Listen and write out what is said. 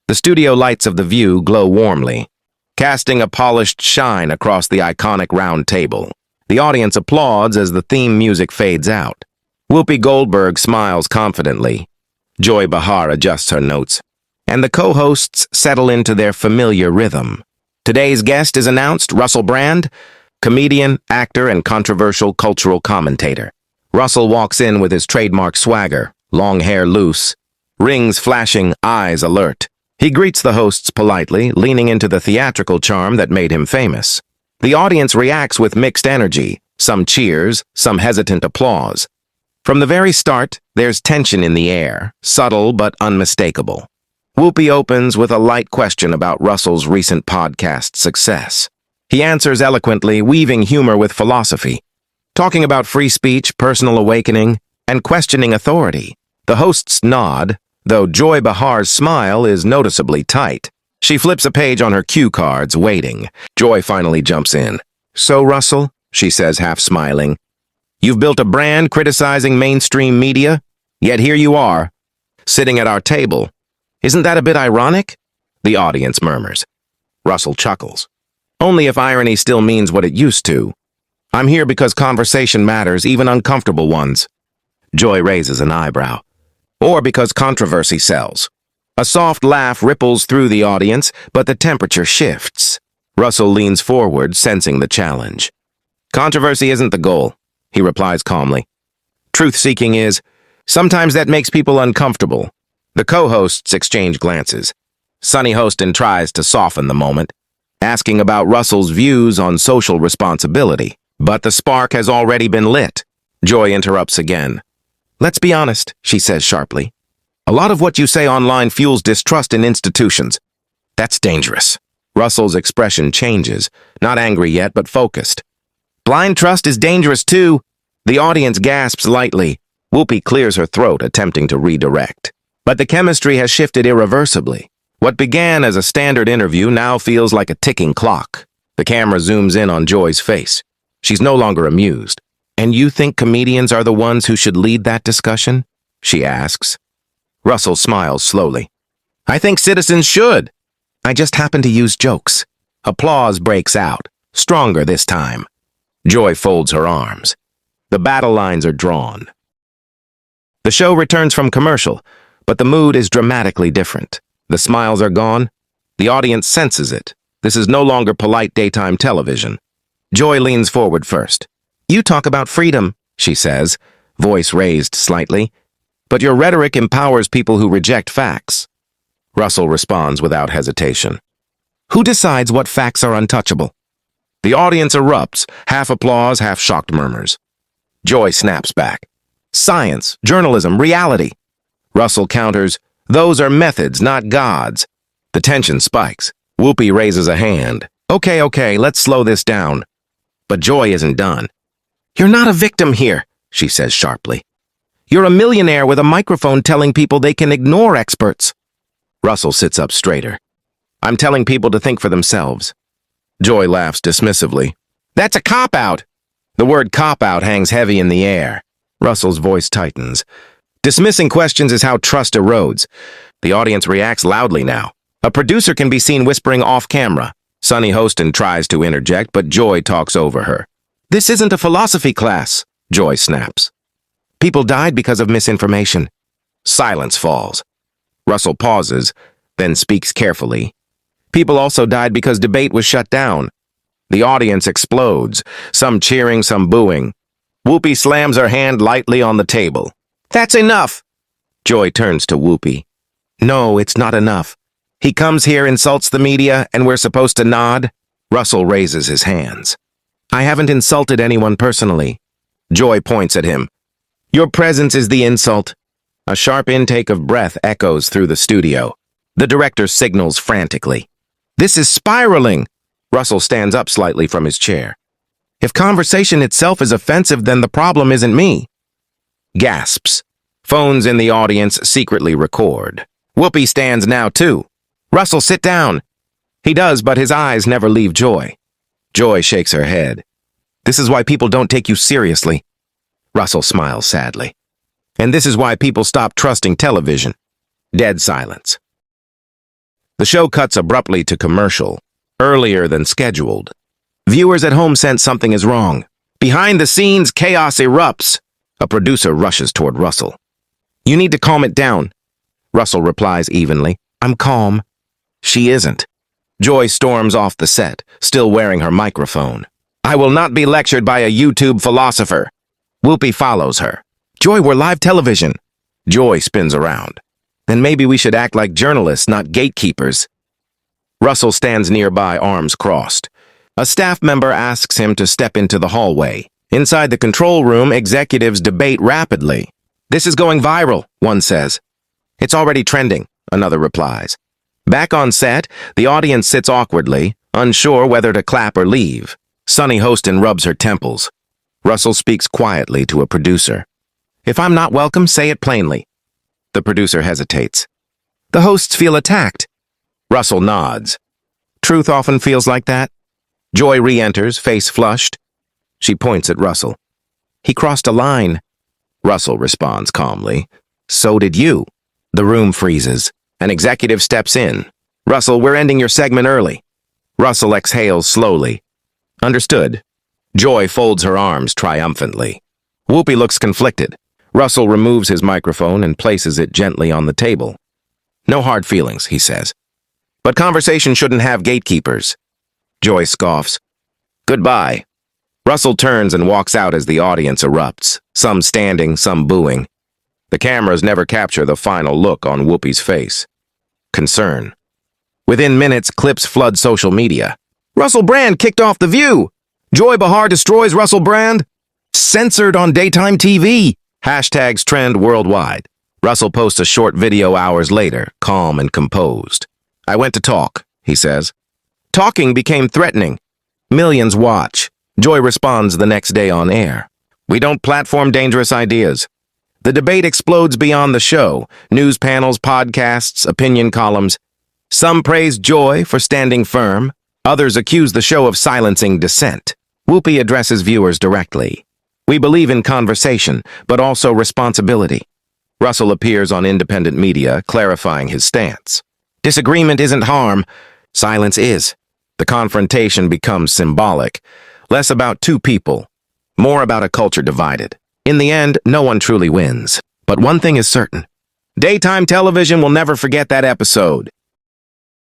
The studio lights of the view glow warmly, casting a polished shine across the iconic round table. The audience applauds as the theme music fades out. Whoopi Goldberg smiles confidently. Joy Behar adjusts her notes, and the co-hosts settle into their familiar rhythm. Today's guest is announced, Russell Brand, comedian, actor, and controversial cultural commentator. Russell walks in with his trademark swagger, long hair loose, rings flashing, eyes alert. He greets the hosts politely, leaning into the theatrical charm that made him famous. The audience reacts with mixed energy, some cheers, some hesitant applause. From the very start, there's tension in the air, subtle but unmistakable. Whoopi opens with a light question about Russell's recent podcast success. He answers eloquently, weaving humor with philosophy, talking about free speech, personal awakening, and questioning authority. The hosts nod, though Joy Behar's smile is noticeably tight. She flips a page on her cue cards, waiting. Joy finally jumps in. "So, Russell," she says, half smiling, "you've built a brand criticizing mainstream media, yet here you are, sitting at our table. Isn't that a bit ironic?" The audience murmurs. Russell chuckles. "Only if irony still means what it used to. I'm here because conversation matters, even uncomfortable ones." Joy raises an eyebrow. "Or because controversy sells." A soft laugh ripples through the audience, but the temperature shifts. Russell leans forward, sensing the challenge. "Controversy isn't the goal," he replies calmly. "Truth-seeking is. Sometimes that makes people uncomfortable." The co-hosts exchange glances. Sunny Hostin tries to soften the moment, asking about Russell's views on social responsibility. But the spark has already been lit. Joy interrupts again. "Let's be honest," she says sharply. "A lot of what you say online fuels distrust in institutions. That's dangerous." Russell's expression changes, not angry yet, but focused. "Blind trust is dangerous too." The audience gasps lightly. Whoopi clears her throat, attempting to redirect. But the chemistry has shifted irreversibly. What began as a standard interview now feels like a ticking clock. The camera zooms in on Joy's face. She's no longer amused. "And you think comedians are the ones who should lead that discussion?" she asks. Russell smiles slowly. "I think citizens should. I just happen to use jokes." Applause breaks out, stronger this time. Joy folds her arms. The battle lines are drawn. The show returns from commercial, but the mood is dramatically different. The smiles are gone. The audience senses it. This is no longer polite daytime television. Joy leans forward first. "You talk about freedom," she says, voice raised slightly. "But your rhetoric empowers people who reject facts." Russell responds without hesitation. "Who decides what facts are untouchable?" The audience erupts, half applause, half shocked murmurs. Joy snaps back. "Science, journalism, reality." Russell counters, "Those are methods, not gods." The tension spikes. Whoopi raises a hand. Okay, let's slow this down." But Joy isn't done. "You're not a victim here," she says sharply. "You're a millionaire with a microphone telling people they can ignore experts." Russell sits up straighter. "I'm telling people to think for themselves." Joy laughs dismissively. "That's a cop-out." The word cop-out hangs heavy in the air. Russell's voice tightens. "Dismissing questions is how trust erodes." The audience reacts loudly now. A producer can be seen whispering off-camera. Sunny Hostin tries to interject, but Joy talks over her. "This isn't a philosophy class," Joy snaps. "People died because of misinformation." Silence falls. Russell pauses, then speaks carefully. "People also died because debate was shut down." The audience explodes, some cheering, some booing. Whoopi slams her hand lightly on the table. "That's enough!" Joy turns to Whoopi. "No, it's not enough. He comes here, insults the media, and we're supposed to nod?" Russell raises his hands. "I haven't insulted anyone personally." Joy points at him. "Your presence is the insult." A sharp intake of breath echoes through the studio. The director signals frantically. "This is spiraling!" Russell stands up slightly from his chair. "If conversation itself is offensive, then the problem isn't me." Gasps. Phones in the audience secretly record. Whoopi stands now too. "Russell, sit down." He does, but his eyes never leave Joy. Joy shakes her head. "This is why people don't take you seriously." Russell smiles sadly. "And this is why people stop trusting television." Dead silence. The show cuts abruptly to commercial, earlier than scheduled. Viewers at home sense something is wrong. Behind the scenes, chaos erupts. A producer rushes toward Russell. "You need to calm it down." Russell replies evenly, "I'm calm." She isn't. Joy storms off the set, still wearing her microphone. "I will not be lectured by a YouTube philosopher." Whoopi follows her. "Joy, we're live television." Joy spins around. "Then maybe we should act like journalists, not gatekeepers." Russell stands nearby, arms crossed. A staff member asks him to step into the hallway. Inside the control room, executives debate rapidly. "This is going viral," one says. "It's already trending," another replies. Back on set, the audience sits awkwardly, unsure whether to clap or leave. Sunny Hostin rubs her temples. Russell speaks quietly to a producer. "If I'm not welcome, say it plainly." The producer hesitates. "The hosts feel attacked." Russell nods. "Truth often feels like that." Joy re-enters, face flushed. She points at Russell. "He crossed a line." Russell responds calmly. "So did you." The room freezes. An executive steps in. "Russell, we're ending your segment early." Russell exhales slowly. "Understood." Joy folds her arms triumphantly. Whoopi looks conflicted. Russell removes his microphone and places it gently on the table. "No hard feelings," he says. "But conversation shouldn't have gatekeepers." Joy scoffs. "Goodbye." Russell turns and walks out as the audience erupts, some standing, some booing. The cameras never capture the final look on Whoopi's face. Concern. Within minutes, clips flood social media. "Russell Brand kicked off The View." "Joy Behar destroys Russell Brand." "Censored on daytime TV." Hashtags trend worldwide. Russell posts a short video hours later, calm and composed. "I went to talk," he says. Talking became threatening. Millions watch. Joy responds the next day on air. "We don't platform dangerous ideas." The debate explodes beyond the show. News panels, podcasts, opinion columns. Some praise Joy for standing firm. Others accuse the show of silencing dissent. Whoopi addresses viewers directly. "We believe in conversation, but also responsibility." Russell appears on independent media, clarifying his stance. "Disagreement isn't harm. Silence is." The confrontation becomes symbolic, less about two people, more about a culture divided. In the end, no one truly wins. But one thing is certain. Daytime television will never forget that episode.